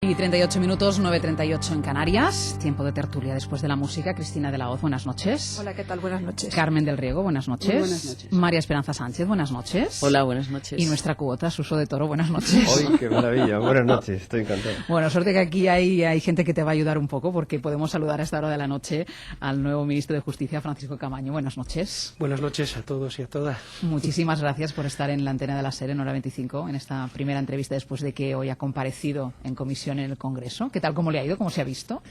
Y 38 minutos, 9:38 en Canarias. Tiempo de tertulia después de la música. Cristina de la Hoz, buenas noches. Hola, ¿qué tal? Buenas noches. Carmen del Riego, buenas noches. Muy buenas noches. María Esperanza Sánchez, buenas noches. Hola, buenas noches. Y nuestra cuota, Suso de Toro, buenas noches. ¡Ay, qué maravilla! Buenas noches, estoy encantado. Bueno, suerte que aquí hay gente que te va a ayudar un poco, porque podemos saludar a esta hora de la noche al nuevo ministro de Justicia, Francisco Camaño. Buenas noches. Buenas noches a todos y a todas. Muchísimas gracias por estar en la antena de la SER en hora 25, en esta primera entrevista después de que hoy ha comparecido en comisión en el Congreso. ¿Qué tal? ¿Cómo le ha ido? ¿Cómo se ha visto?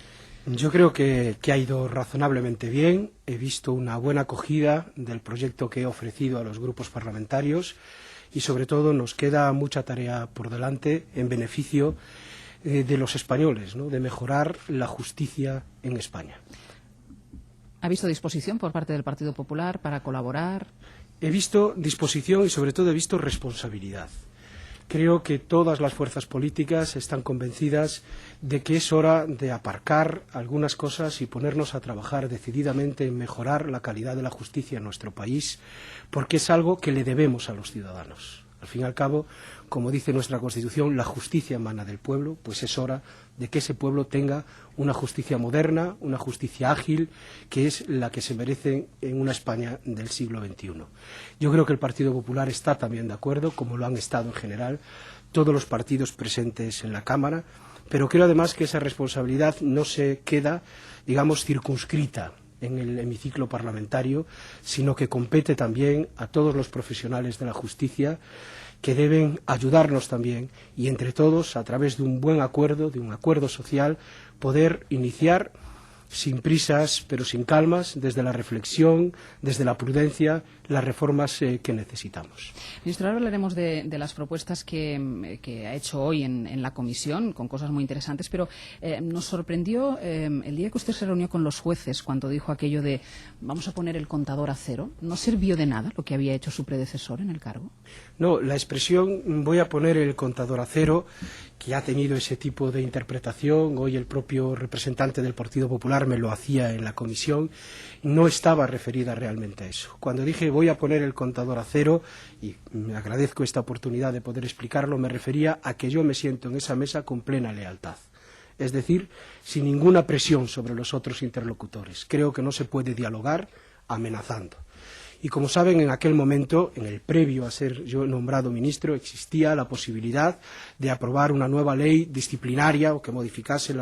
Yo creo que ha ido razonablemente bien. He visto una buena acogida del proyecto que he ofrecido a los grupos parlamentarios y, sobre todo, nos queda mucha tarea por delante en beneficio de los españoles, ¿no?, de mejorar la justicia en España. ¿Ha visto disposición por parte del Partido Popular para colaborar? He visto disposición y, sobre todo, he visto responsabilidad. Creo que todas las fuerzas políticas están convencidas de que es hora de aparcar algunas cosas y ponernos a trabajar decididamente en mejorar la calidad de la justicia en nuestro país, porque es algo que le debemos a los ciudadanos. Al fin y al cabo, como dice nuestra Constitución, la justicia emana del pueblo, pues es hora de que ese pueblo tenga una justicia moderna, una justicia ágil, que es la que se merece en una España del siglo XXI. Yo creo que el Partido Popular está también de acuerdo, como lo han estado en general todos los partidos presentes en la Cámara, pero creo además que esa responsabilidad no se queda, digamos, circunscrita en el hemiciclo parlamentario, sino que compete también a todos los profesionales de la justicia, que deben ayudarnos también y entre todos, a través de un buen acuerdo, de un acuerdo social, poder iniciar sin prisas pero sin calmas, desde la reflexión, desde la prudencia, las reformas que necesitamos. Ministro, ahora hablaremos de las propuestas que ha hecho hoy en la comisión, con cosas muy interesantes, pero nos sorprendió el día que usted se reunió con los jueces cuando dijo aquello de vamos a poner el contador a cero. ¿No sirvió de nada lo que había hecho su predecesor en el cargo? No, la expresión voy a poner el contador a cero, que ha tenido ese tipo de interpretación, hoy el propio representante del Partido Popular me lo hacía en la comisión, no estaba referida realmente a eso. Cuando dije voy a poner el contador a cero, y me agradezco esta oportunidad de poder explicarlo, me refería a que yo me siento en esa mesa con plena lealtad. Es decir, sin ninguna presión sobre los otros interlocutores. Creo que no se puede dialogar amenazando. Y como saben, en aquel momento, en el previo a ser yo nombrado ministro, existía la posibilidad de aprobar una nueva ley disciplinaria o que modificase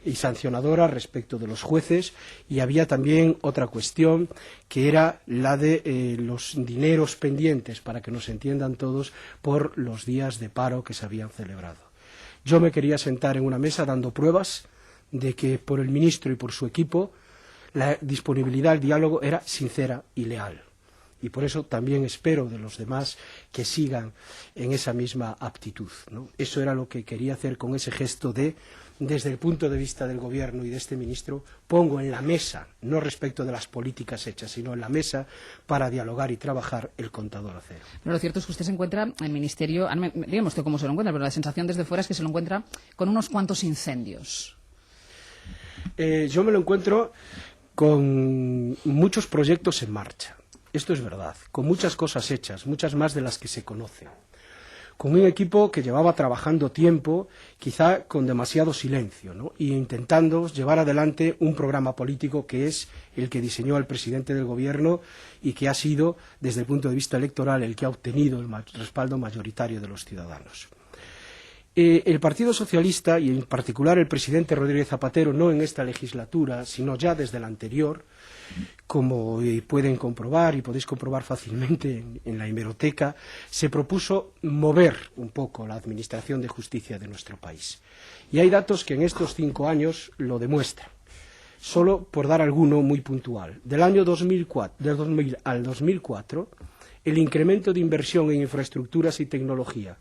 y sancionadora respecto de los jueces, y había también otra cuestión que era la de los dineros pendientes, para que nos entiendan todos, por los días de paro que se habían celebrado. Yo me quería sentar en una mesa dando pruebas de que por el ministro y por su equipo la disponibilidad al diálogo era sincera y leal. Y por eso también espero de los demás que sigan en esa misma aptitud, ¿no? Eso era lo que quería hacer con ese gesto de, desde el punto de vista del Gobierno y de este ministro, pongo en la mesa, no respecto de las políticas hechas, sino en la mesa para dialogar y trabajar el contador a cero. Pero lo cierto es que usted se encuentra en el Ministerio, digamos que cómo se lo encuentra, pero la sensación desde fuera es que se lo encuentra con unos cuantos incendios. Yo me lo encuentro con muchos proyectos en marcha. Esto es verdad, con muchas cosas hechas, muchas más de las que se conocen. Con un equipo que llevaba trabajando tiempo, quizá con demasiado silencio, ¿no?, y intentando llevar adelante un programa político que es el que diseñó el presidente del Gobierno y que ha sido, desde el punto de vista electoral, el que ha obtenido el respaldo mayoritario de los ciudadanos. El Partido Socialista, y en particular el presidente Rodríguez Zapatero, no en esta legislatura, sino ya desde la anterior, como pueden comprobar y podéis comprobar fácilmente en la hemeroteca, se propuso mover un poco la administración de justicia de nuestro país. Y hay datos que en estos 5 años lo demuestran. Solo por dar alguno muy puntual. Del año 2000 al 2004, el incremento de inversión en infraestructuras y tecnología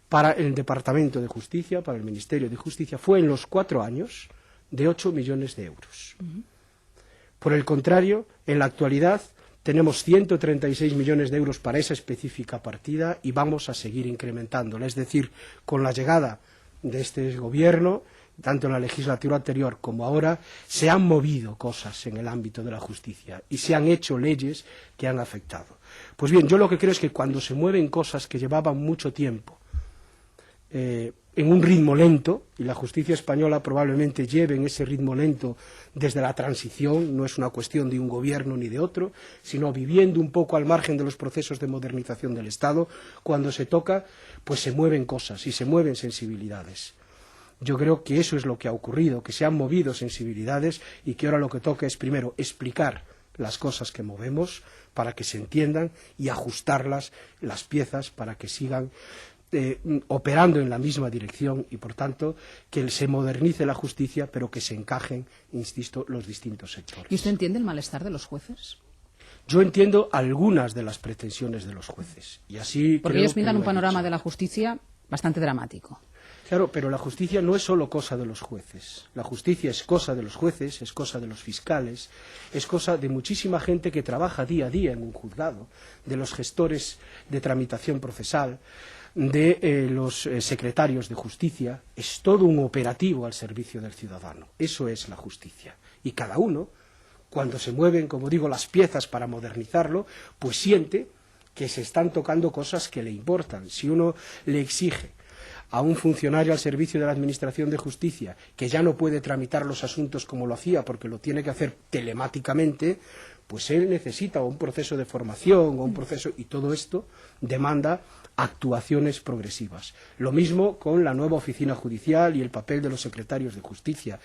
para el Departamento de Justicia, para el Ministerio de Justicia, fue en los 4 años de 8 millones de euros. Por el contrario, en la actualidad tenemos 136 millones de euros para esa específica partida y vamos a seguir incrementándola. Es decir, con la llegada de este Gobierno, tanto en la legislatura anterior como ahora, se han movido cosas en el ámbito de la justicia y se han hecho leyes que han afectado. Pues bien, yo lo que creo es que cuando se mueven cosas que llevaban mucho tiempo, en un ritmo lento, y la justicia española probablemente lleve en ese ritmo lento desde la transición, no es una cuestión de un gobierno ni de otro, sino viviendo un poco al margen de los procesos de modernización del Estado. Cuando se toca, pues se mueven cosas y se mueven sensibilidades. Yo creo que eso es lo que ha ocurrido, que se han movido sensibilidades y que ahora lo que toca es primero explicar las cosas que movemos para que se entiendan y ajustarlas, las piezas, para que sigan operando en la misma dirección y, por tanto, que se modernice la justicia, pero que se encajen, insisto, los distintos sectores. ¿Y usted entiende el malestar de los jueces? Yo entiendo algunas de las pretensiones de los jueces. Y así porque ellos pintan un panorama de la justicia bastante dramático. Claro, pero la justicia no es solo cosa de los jueces. La justicia es cosa de los jueces, es cosa de los fiscales, es cosa de muchísima gente que trabaja día a día en un juzgado, de los gestores de tramitación procesal, de los secretarios de justicia. Es todo un operativo al servicio del ciudadano. Eso es la justicia. Y cada uno, cuando se mueven, como digo, las piezas para modernizarlo, pues siente que se están tocando cosas que le importan. Si uno le exige a un funcionario al servicio de la Administración de Justicia que ya no puede tramitar los asuntos como lo hacía porque lo tiene que hacer telemáticamente, pues él necesita un proceso de formación o un proceso, y todo esto demanda actuaciones progresivas. Lo mismo con la nueva oficina judicial y el papel de los secretarios de justicia.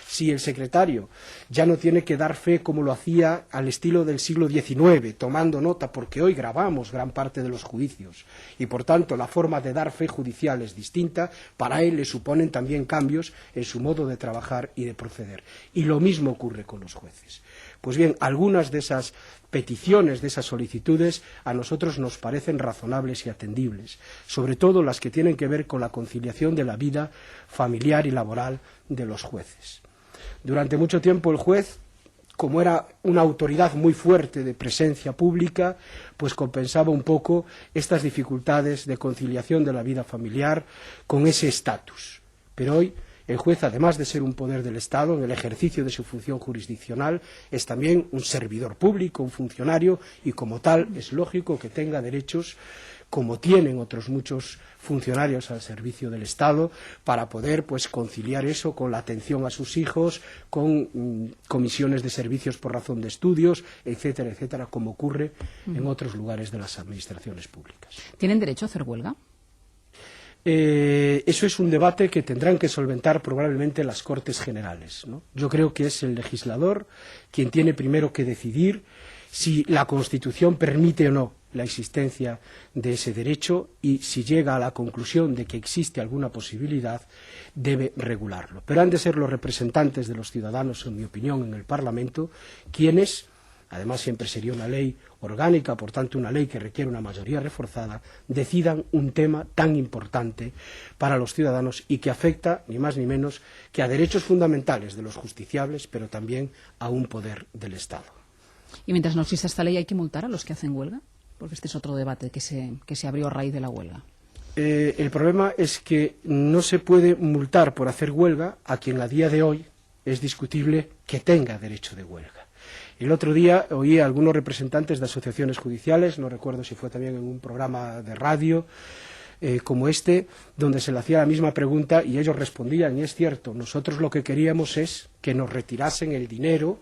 Si el secretario ya no tiene que dar fe como lo hacía al estilo del siglo XIX, tomando nota, porque hoy grabamos gran parte de los juicios y por tanto la forma de dar fe judicial es distinta, para él le suponen también cambios en su modo de trabajar y de proceder. Y lo mismo ocurre con los jueces. Pues bien, algunas de esas peticiones, de esas solicitudes, a nosotros nos parecen razonables y atendibles, sobre todo las que tienen que ver con la conciliación de la vida familiar y laboral de los jueces. Durante mucho tiempo el juez, como era una autoridad muy fuerte de presencia pública, pues compensaba un poco estas dificultades de conciliación de la vida familiar con ese estatus. Pero hoy el juez, además de ser un poder del Estado, en el ejercicio de su función jurisdiccional, es también un servidor público, un funcionario, y como tal es lógico que tenga derechos, como tienen otros muchos funcionarios al servicio del Estado, para poder pues conciliar eso con la atención a sus hijos, con comisiones de servicios por razón de estudios, etcétera, etcétera, como ocurre en otros lugares de las administraciones públicas. ¿Tienen derecho a hacer huelga? Eso es un debate que tendrán que solventar probablemente las Cortes Generales, ¿no? Yo creo que es el legislador quien tiene primero que decidir si la Constitución permite o no la existencia de ese derecho, y si llega a la conclusión de que existe alguna posibilidad, debe regularlo. Pero han de ser los representantes de los ciudadanos, en mi opinión, en el Parlamento, quienes, además siempre sería una ley orgánica, por tanto una ley que requiere una mayoría reforzada, decidan un tema tan importante para los ciudadanos y que afecta, ni más ni menos, que a derechos fundamentales de los justiciables, pero también a un poder del Estado. ¿Y mientras no exista esta ley hay que multar a los que hacen huelga? Porque este es otro debate que se abrió a raíz de la huelga. El problema es que no se puede multar por hacer huelga a quien a día de hoy es discutible que tenga derecho de huelga. El otro día oí a algunos representantes de asociaciones judiciales, no recuerdo si fue también en un programa de radio como este, donde se le hacía la misma pregunta y ellos respondían, y es cierto, nosotros lo que queríamos es que nos retirasen el dinero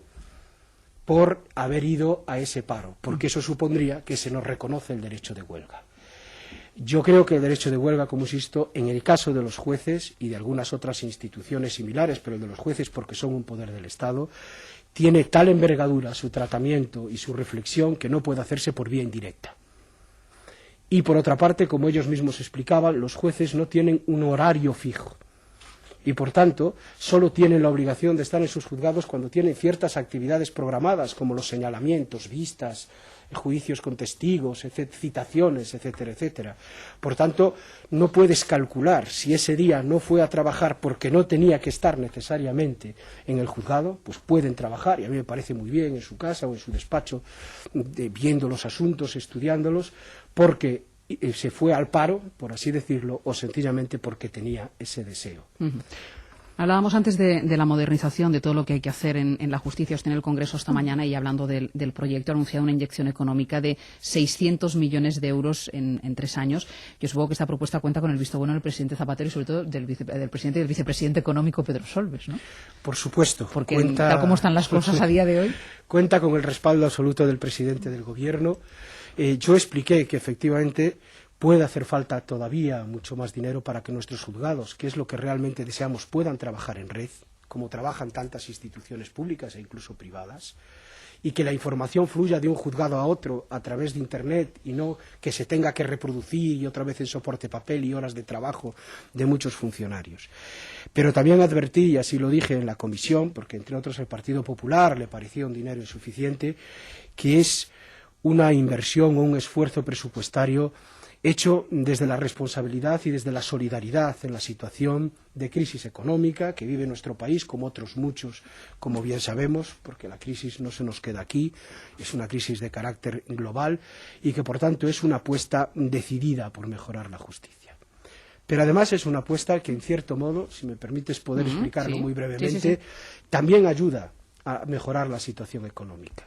por haber ido a ese paro, porque eso supondría que se nos reconoce el derecho de huelga. Yo creo que el derecho de huelga, como insisto, en el caso de los jueces y de algunas otras instituciones similares, pero el de los jueces porque son un poder del Estado, tiene tal envergadura su tratamiento y su reflexión que no puede hacerse por vía indirecta. Y por otra parte, como ellos mismos explicaban, los jueces no tienen un horario fijo y por tanto solo tienen la obligación de estar en sus juzgados cuando tienen ciertas actividades programadas, como los señalamientos, vistas, juicios con testigos, citaciones, etcétera, etcétera. Por tanto, no puedes calcular si ese día no fue a trabajar porque no tenía que estar necesariamente en el juzgado, pues pueden trabajar, y a mí me parece muy bien, en su casa o en su despacho, viendo los asuntos, estudiándolos, porque se fue al paro, por así decirlo, o sencillamente porque tenía ese deseo. Hablábamos antes de la modernización, de todo lo que hay que hacer en la justicia. Usted en el Congreso esta mañana, y hablando del proyecto, ha anunciado una inyección económica de 600 millones de euros en 3 años. Yo supongo que esta propuesta cuenta con el visto bueno del presidente Zapatero y sobre todo del presidente y del vicepresidente económico Pedro Solbes, ¿no? Por supuesto. Porque tal como están las cosas a día de hoy. Cuenta con el respaldo absoluto del presidente del Gobierno. Yo expliqué que efectivamente puede hacer falta todavía mucho más dinero para que nuestros juzgados, que es lo que realmente deseamos, puedan trabajar en red, como trabajan tantas instituciones públicas e incluso privadas, y que la información fluya de un juzgado a otro a través de Internet y no que se tenga que reproducir y otra vez en soporte papel y horas de trabajo de muchos funcionarios. Pero también advertí, y así lo dije en la comisión, porque entre otros al Partido Popular le parecía un dinero insuficiente, que es una inversión o un esfuerzo presupuestario hecho desde la responsabilidad y desde la solidaridad en la situación de crisis económica que vive nuestro país, como otros muchos, como bien sabemos, porque la crisis no se nos queda aquí, es una crisis de carácter global y que, por tanto, es una apuesta decidida por mejorar la justicia. Pero además es una apuesta que, en cierto modo, si me permites poder explicarlo muy brevemente, también ayuda a mejorar la situación económica.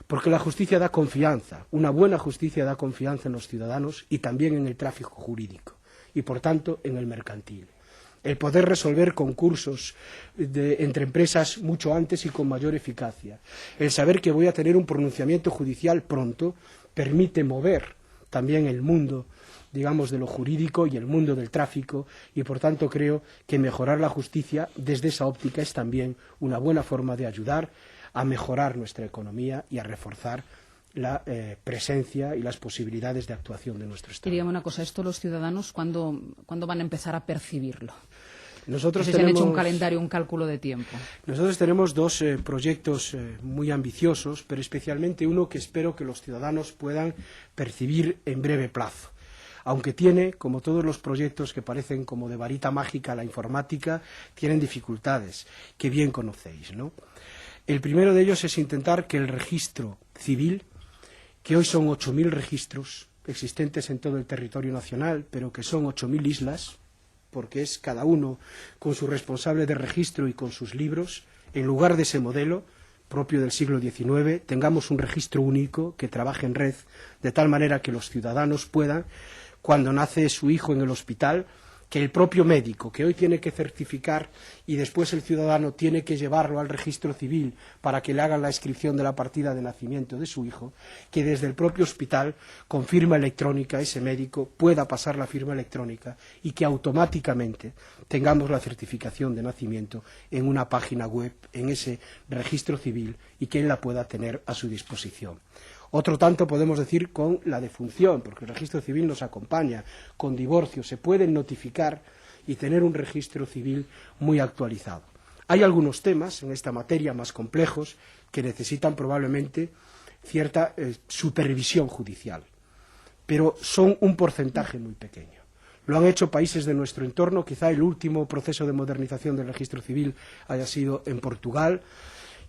Porque la justicia da confianza, una buena justicia da confianza en los ciudadanos y también en el tráfico jurídico y, por tanto, en el mercantil. El poder resolver concursos entre empresas mucho antes y con mayor eficacia. El saber que voy a tener un pronunciamiento judicial pronto permite mover también el mundo, digamos, de lo jurídico y el mundo del tráfico y, por tanto, creo que mejorar la justicia desde esa óptica es también una buena forma de ayudar a mejorar nuestra economía y a reforzar la presencia y las posibilidades de actuación de nuestro Estado. Diríamos una cosa, esto los ciudadanos, ¿cuándo van a empezar a percibirlo? Nosotros se han hecho un calendario, un cálculo de tiempo. Nosotros tenemos dos proyectos muy ambiciosos, pero especialmente uno que espero que los ciudadanos puedan percibir en breve plazo. Aunque tiene, como todos los proyectos que parecen como de varita mágica, la informática, tienen dificultades que bien conocéis, ¿no? El primero de ellos es intentar que el registro civil, que hoy son 8.000 registros existentes en todo el territorio nacional, pero que son 8.000 islas, porque es cada uno con su responsable de registro y con sus libros, en lugar de ese modelo propio del siglo XIX, tengamos un registro único que trabaje en red, de tal manera que los ciudadanos puedan, cuando nace su hijo en el hospital, que el propio médico, que hoy tiene que certificar y después el ciudadano tiene que llevarlo al registro civil para que le hagan la inscripción de la partida de nacimiento de su hijo, que desde el propio hospital, con firma electrónica, ese médico pueda pasar la firma electrónica y que automáticamente tengamos la certificación de nacimiento en una página web, en ese registro civil, y que él la pueda tener a su disposición. Otro tanto podemos decir con la defunción, porque el registro civil nos acompaña, con divorcio, se pueden notificar y tener un registro civil muy actualizado. Hay algunos temas en esta materia más complejos que necesitan probablemente cierta supervisión judicial, pero son un porcentaje muy pequeño. Lo han hecho países de nuestro entorno, quizá el último proceso de modernización del registro civil haya sido en Portugal,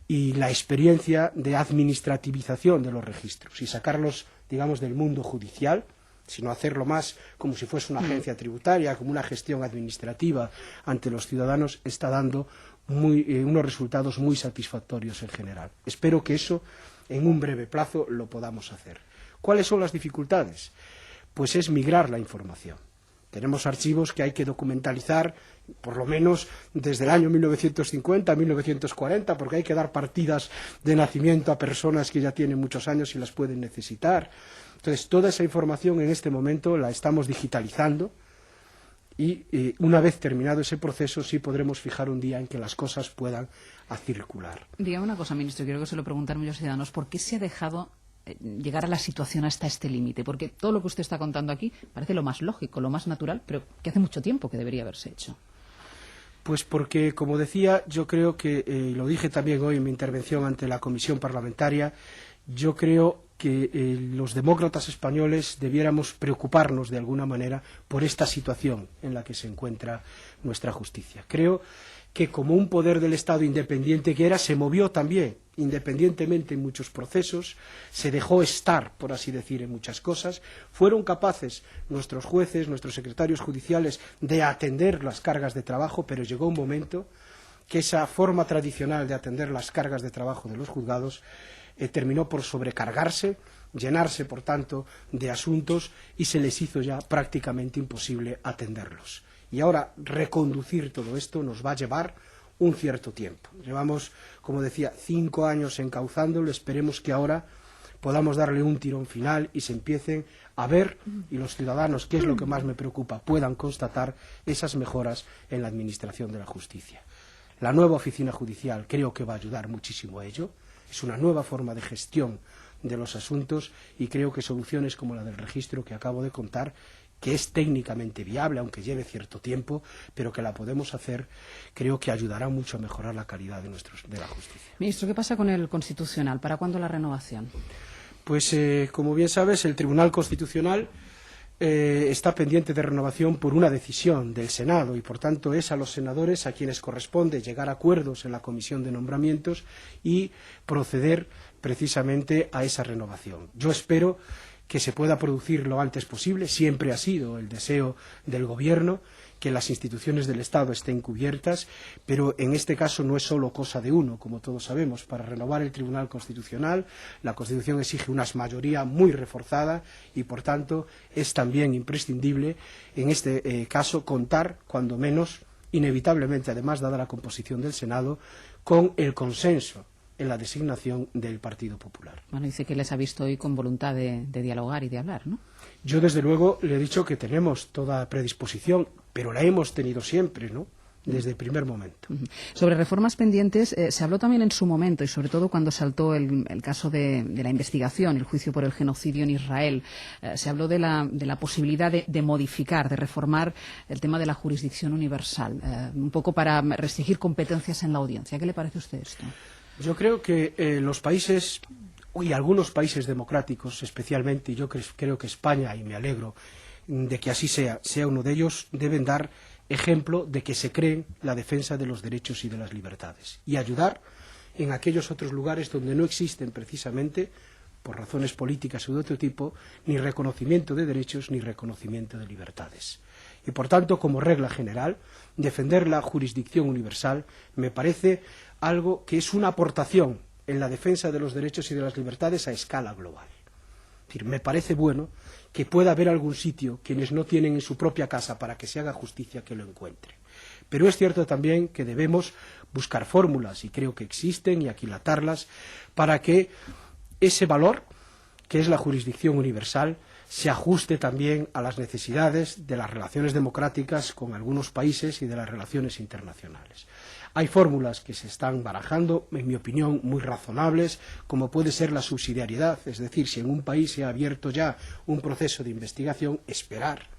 y la experiencia de administrativización de los registros y sacarlos, digamos, del mundo judicial, sino hacerlo más como si fuese una agencia tributaria, como una gestión administrativa ante los ciudadanos, está dando unos resultados muy satisfactorios en general. Espero que eso, en un breve plazo, lo podamos hacer. ¿Cuáles son las dificultades? Pues es migrar la información. Tenemos archivos que hay que documentalizar, por lo menos desde el año 1950 a 1940, porque hay que dar partidas de nacimiento a personas que ya tienen muchos años y las pueden necesitar. Entonces, toda esa información en este momento la estamos digitalizando y una vez terminado ese proceso sí podremos fijar un día en que las cosas puedan circular. Dígame una cosa, ministro, quiero que se lo pregunten muchos ciudadanos. ¿Por qué se ha dejado llegar a la situación hasta este límite? Porque todo lo que usted está contando aquí parece lo más lógico, lo más natural, pero que hace mucho tiempo que debería haberse hecho. Pues porque, como decía, yo creo que, lo dije también hoy en mi intervención ante la Comisión Parlamentaria, yo creo que los demócratas españoles debiéramos preocuparnos de alguna manera por esta situación en la que se encuentra nuestra justicia. Creo que como un poder del Estado independiente que era, se movió también independientemente en muchos procesos, se dejó estar, por así decir, en muchas cosas, fueron capaces nuestros jueces, nuestros secretarios judiciales de atender las cargas de trabajo, pero llegó un momento que esa forma tradicional de atender las cargas de trabajo de los juzgados terminó por sobrecargarse, llenarse, por tanto, de asuntos y se les hizo ya prácticamente imposible atenderlos. Y ahora reconducir todo esto nos va a llevar un cierto tiempo. Llevamos, como decía, 5 años encauzándolo, esperemos que ahora podamos darle un tirón final y se empiecen a ver, y los ciudadanos, que es lo que más me preocupa, puedan constatar esas mejoras en la administración de la justicia. La nueva oficina judicial creo que va a ayudar muchísimo a ello. Es una nueva forma de gestión de los asuntos y creo que soluciones como la del registro que acabo de contar, que es técnicamente viable, aunque lleve cierto tiempo, pero que la podemos hacer, creo que ayudará mucho a mejorar la calidad de la justicia. Ministro, ¿qué pasa con el Constitucional? ¿Para cuándo la renovación? Pues, como bien sabes, el Tribunal Constitucional está pendiente de renovación por una decisión del Senado y, por tanto, es a los senadores a quienes corresponde llegar a acuerdos en la Comisión de Nombramientos y proceder precisamente a esa renovación. Yo espero que se pueda producir lo antes posible, siempre ha sido el deseo del Gobierno, que las instituciones del Estado estén cubiertas, pero en este caso no es solo cosa de uno, como todos sabemos. Para renovar el Tribunal Constitucional, la Constitución exige una mayoría muy reforzada y, por tanto, es también imprescindible, en este caso, contar, cuando menos, inevitablemente, además, dada la composición del Senado, con el consenso en la designación del Partido Popular. Bueno, dice que les ha visto hoy con voluntad de dialogar y de hablar, ¿no? Yo, desde luego, le he dicho que tenemos toda predisposición, pero la hemos tenido siempre, ¿no?, desde el primer momento. Sobre reformas pendientes, se habló también en su momento, y sobre todo cuando saltó el caso de la investigación, el juicio por el genocidio en Israel, se habló de la posibilidad de modificar, de reformar el tema de la jurisdicción universal, un poco para restringir competencias en la audiencia. ¿Qué le parece a usted esto? Yo creo que los países, y algunos países democráticos especialmente, y yo creo que España, y me alegro de que así sea uno de ellos, deben dar ejemplo de que se creen la defensa de los derechos y de las libertades y ayudar en aquellos otros lugares donde no existen precisamente, por razones políticas o de otro tipo, ni reconocimiento de derechos ni reconocimiento de libertades. Y, por tanto, como regla general, defender la jurisdicción universal me parece algo que es una aportación en la defensa de los derechos y de las libertades a escala global. Es decir, me parece bueno que pueda haber algún sitio, quienes no tienen en su propia casa para que se haga justicia, que lo encuentre. Pero es cierto también que debemos buscar fórmulas, y creo que existen, y aquilatarlas, para que ese valor, que es la jurisdicción universal, se ajuste también a las necesidades de las relaciones democráticas con algunos países y de las relaciones internacionales. Hay fórmulas que se están barajando, en mi opinión, muy razonables, como puede ser la subsidiariedad, es decir, si en un país se ha abierto ya un proceso de investigación, esperar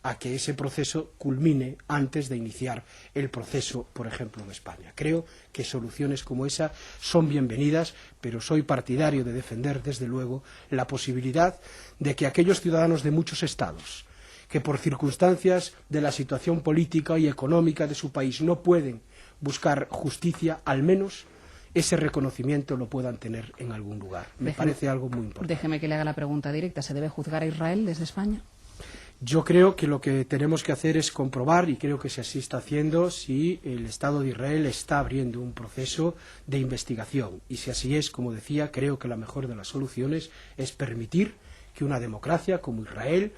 a que ese proceso culmine antes de iniciar el proceso, por ejemplo, en España. Creo que soluciones como esa son bienvenidas, pero soy partidario de defender, desde luego, la posibilidad de que aquellos ciudadanos de muchos estados que por circunstancias de la situación política y económica de su país no pueden buscar justicia, al menos ese reconocimiento lo puedan tener en algún lugar. Me parece algo muy importante. Déjeme que le haga la pregunta directa. ¿Se debe juzgar a Israel desde España? Yo creo que lo que tenemos que hacer es comprobar, y creo que se así está haciendo, si el Estado de Israel está abriendo un proceso de investigación. Y si así es, como decía, creo que la mejor de las soluciones es permitir que una democracia como Israel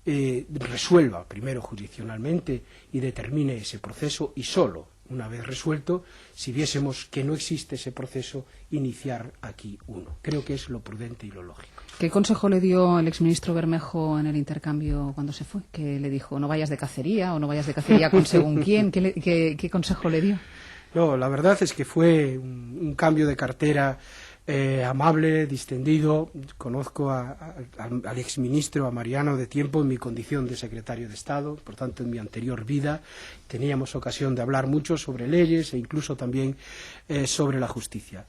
resuelva primero jurisdiccionalmente y determine ese proceso, y solo una vez resuelto, si viésemos que no existe ese proceso, iniciar aquí uno. Creo que es lo prudente y lo lógico. ¿Qué consejo le dio el exministro Bermejo en el intercambio cuando se fue? ¿Qué le dijo? ¿No vayas de cacería o no vayas de cacería con según quién? ¿Qué consejo le dio? No, la verdad es que fue un cambio de cartera amable, distendido. Conozco al exministro, a Mariano, de tiempo en mi condición de secretario de Estado, por tanto en mi anterior vida teníamos ocasión de hablar mucho sobre leyes e incluso también sobre la justicia.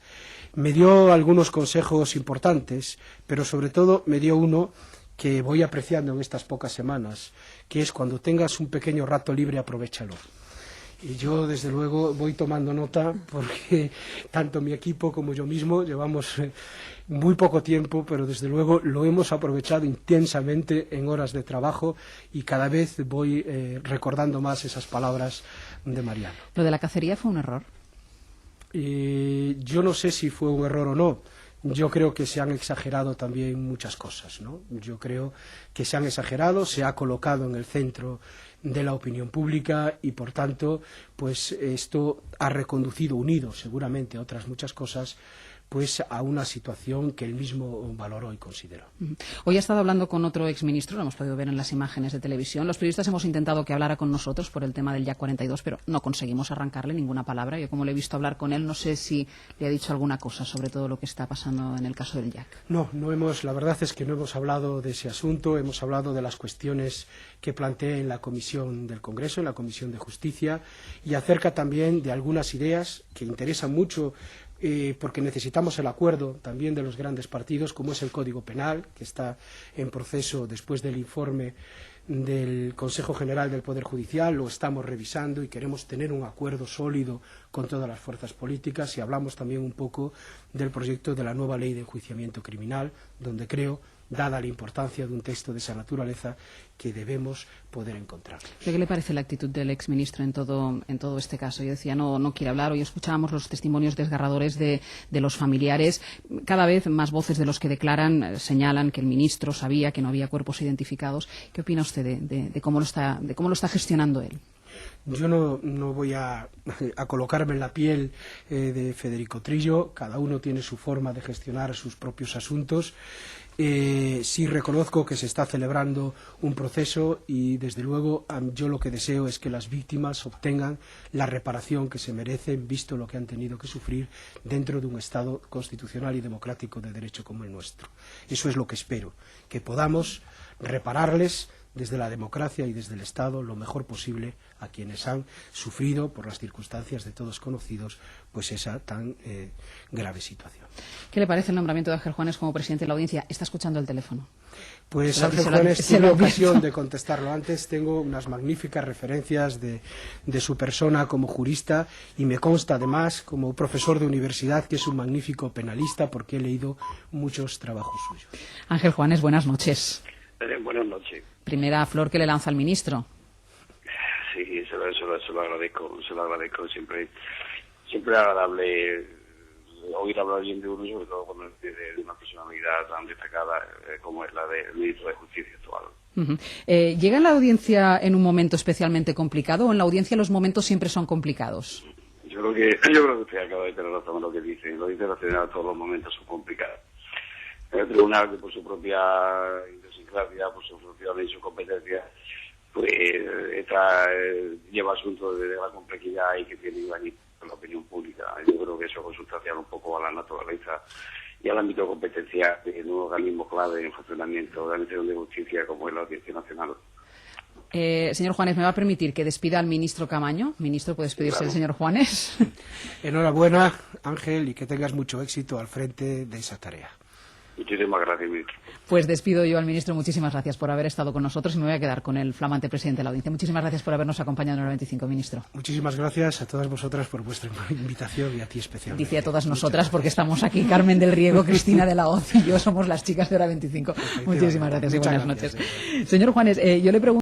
Me dio algunos consejos importantes, pero sobre todo me dio uno que voy apreciando en estas pocas semanas, que es: cuando tengas un pequeño rato libre, aprovéchalo. Y yo, desde luego, voy tomando nota porque tanto mi equipo como yo mismo llevamos muy poco tiempo, pero desde luego lo hemos aprovechado intensamente en horas de trabajo y cada vez voy recordando más esas palabras de Mariano. ¿Lo de la cacería fue un error? Yo no sé si fue un error o no. Yo creo que se han exagerado también muchas cosas, ¿no? Yo creo que se han exagerado, se ha colocado en el centro de la opinión pública y, por tanto, pues esto ha reconducido, unido seguramente a otras muchas cosas, pues a una situación que él mismo valoró y consideró. Hoy ha estado hablando con otro exministro, lo hemos podido ver en las imágenes de televisión. Los periodistas hemos intentado que hablara con nosotros por el tema del Jack 42, pero no conseguimos arrancarle ninguna palabra. Yo, como le he visto hablar con él, no sé si le ha dicho alguna cosa sobre todo lo que está pasando en el caso del Jack. No hemos, la verdad es que no hemos hablado de ese asunto, hemos hablado de las cuestiones que planteé en la Comisión del Congreso, en la Comisión de Justicia, y acerca también de algunas ideas que interesan mucho porque necesitamos el acuerdo también de los grandes partidos, como es el Código Penal, que está en proceso después del informe del Consejo General del Poder Judicial, lo estamos revisando y queremos tener un acuerdo sólido con todas las fuerzas políticas, y hablamos también un poco del proyecto de la nueva ley de enjuiciamiento criminal, donde creo, dada la importancia de un texto de esa naturaleza, que debemos poder encontrar. ¿Qué le parece la actitud del exministro en todo este caso? Yo decía, no quiere hablar. Hoy escuchábamos los testimonios desgarradores de los familiares. Cada vez más voces de los que declaran señalan que el ministro sabía que no había cuerpos identificados. ¿Qué opina usted de cómo lo está gestionando él? Yo no voy a colocarme en la piel de Federico Trillo. Cada uno tiene su forma de gestionar sus propios asuntos. Sí reconozco que se está celebrando un proceso y, desde luego, yo lo que deseo es que las víctimas obtengan la reparación que se merecen, visto lo que han tenido que sufrir dentro de un Estado constitucional y democrático de derecho como el nuestro. Eso es lo que espero, que podamos repararles desde la democracia y desde el Estado lo mejor posible a quienes han sufrido, por las circunstancias de todos conocidos, pues esa tan grave situación. ¿Qué le parece el nombramiento de Ángel Juanes como presidente de la Audiencia? Está escuchando el teléfono. Pues Ángel Juanes, tuve ocasión de contestarlo antes. Tengo unas magníficas referencias de su persona como jurista, y me consta además como profesor de universidad que es un magnífico penalista, porque he leído muchos trabajos suyos. Ángel Juanes, buenas noches. Buenas noches. Primera flor que le lanza al ministro. Sí, se lo agradezco. Siempre es agradable oír hablar bien de uno, sobre todo cuando es de una personalidad tan destacada como es la del ministro de Justicia actual. ¿Llega en la audiencia en un momento especialmente complicado, o en la audiencia los momentos siempre son complicados? Yo creo que usted acaba de tener razón en lo que dice. Lo dice la General, todos los momentos son complicados. El tribunal, que por su propia idiosincrasia, por su función y su competencia, pues lleva asuntos de la complejidad y que tiene allí la opinión pública. Yo creo que eso es consustancial un poco a la naturaleza y al ámbito de competencia de un organismo clave en funcionamiento de la Administración de Justicia como es la Audiencia Nacional. Señor Juanes, ¿me va a permitir que despida al ministro Camaño? Ministro, ¿puede despedirse Claro. del señor Juanes? Enhorabuena, Ángel, y que tengas mucho éxito al frente de esa tarea. Muchísimas gracias, ministro. Pues despido yo al ministro. Muchísimas gracias por haber estado con nosotros, y me voy a quedar con el flamante presidente de la Audiencia. Muchísimas gracias por habernos acompañado en el 25, ministro. Muchísimas gracias a todas vosotras por vuestra invitación y a ti especialmente. Dice a todas nosotras porque estamos aquí, Carmen del Riego, Cristina de la Hoz y yo somos las chicas de hora 25. Muchísimas gracias y buenas noches. Señor Juanes, yo le pregunto